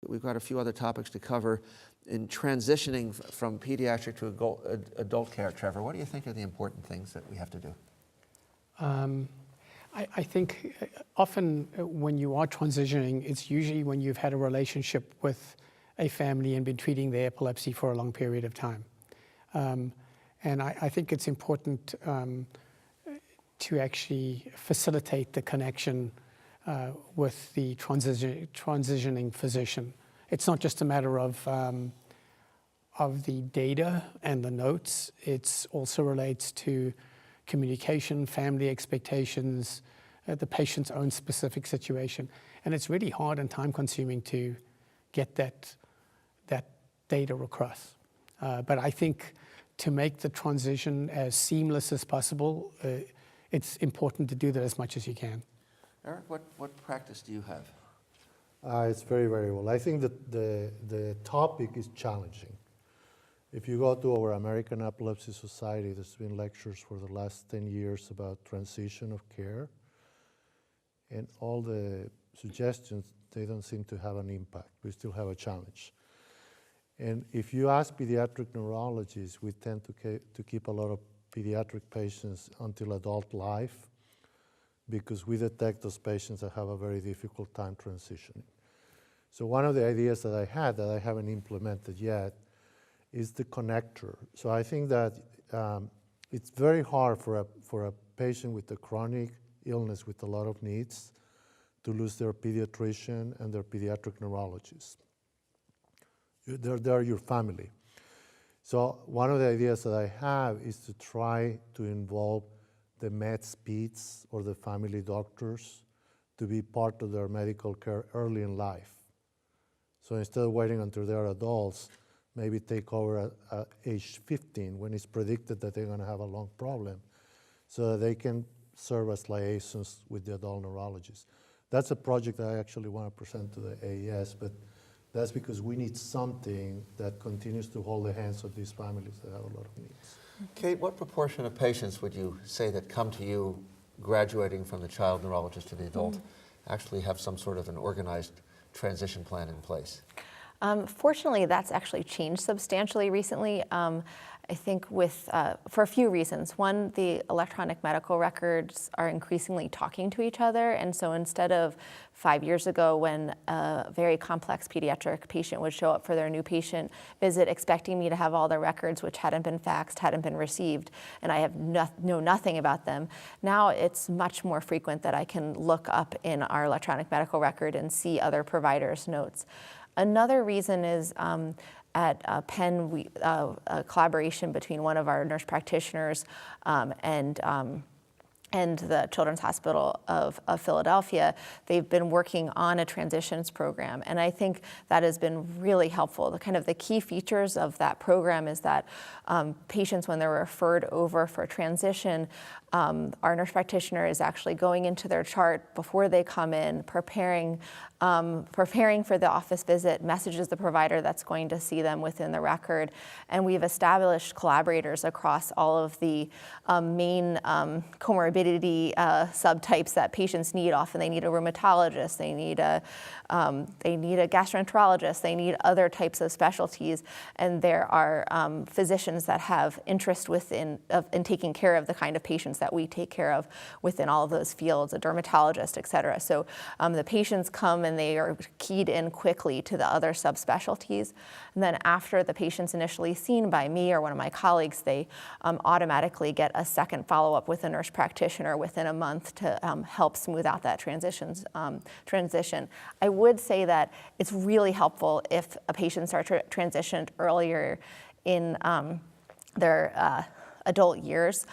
we've got a few other topics to cover. In transitioning from pediatric to adult care, Trevor, what do you think are the important things that we have to do? I think often when you are transitioning, it's usually when you've had a relationship with a family and been treating their epilepsy for a long period of time. And I think it's important to actually facilitate the connection with the transitioning physician. It's not just a matter of the data and the notes. It also relates to communication, family expectations, the patient's own specific situation. And it's really hard and time-consuming to get that data across. But I think to make the transition as seamless as possible, it's important to do that as much as you can. Eric, what practice do you have? It's very, very well. I think that the topic is challenging. If you go to our American Epilepsy Society, there's been lectures for the last 10 years about transition of care. And all the suggestions, they don't seem to have an impact. We still have a challenge. And if you ask pediatric neurologists, we tend to keep a lot of pediatric patients until adult life because we detect those patients that have a very difficult time transitioning. So one of the ideas that I had that I haven't implemented yet is the connector. So I think that it's very hard for a patient with a chronic illness with a lot of needs to lose their pediatrician and their pediatric neurologist. They're your family. So one of the ideas that I have is to try to involve the med-speeds or the family doctors to be part of their medical care early in life. So instead of waiting until they're adults, maybe take over at age 15 when it's predicted that they're going to have a lung problem so that they can serve as liaisons with the adult neurologists. That's a project that I actually want to present to the AES, but that's because we need something that continues to hold the hands of these families that have a lot of needs. Kate, what proportion of patients would you say that come to you graduating from the child neurologist to the adult actually have some sort of an organized transition plan in place? Fortunately, that's actually changed substantially recently. I think for a few reasons. One, the electronic medical records are increasingly talking to each other. And so instead of 5 years ago when a very complex pediatric patient would show up for their new patient visit expecting me to have all their records, which hadn't been faxed, hadn't been received, and I know nothing about them, now it's much more frequent that I can look up in our electronic medical record and see other providers' notes. Another reason is at Penn, a collaboration between one of our nurse practitioners and the Children's Hospital of Philadelphia, they've been working on a transitions program. And I think that has been really helpful. The key features of that program is that patients, when they're referred over for transition, our nurse practitioner is actually going into their chart before they come in, preparing for the office visit, messages the provider that's going to see them within the record. And we've established collaborators across all of the main comorbidity subtypes that patients need. Often they need a rheumatologist, they need a gastroenterologist, they need other types of specialties. And there are physicians that have interest in taking care of the kind of patients that we take care of within all of those fields, a dermatologist, et cetera. So the patients come and they are keyed in quickly to the other subspecialties. And then after the patient's initially seen by me or one of my colleagues, they automatically get a second follow-up with a nurse practitioner within a month to help smooth out that transition. I would say that it's really helpful if a patient starts transitioned earlier in their adult years.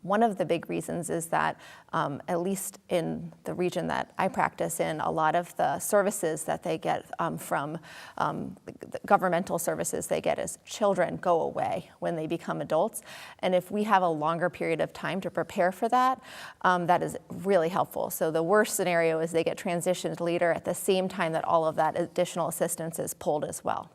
One of the big reasons is that, at least in the region that I practice in, a lot of the services that they get from the governmental services they get as children go away when they become adults. And if we have a longer period of time to prepare for that, that is really helpful. So the worst scenario is they get transitioned later at the same time that all of that additional assistance is pulled as well.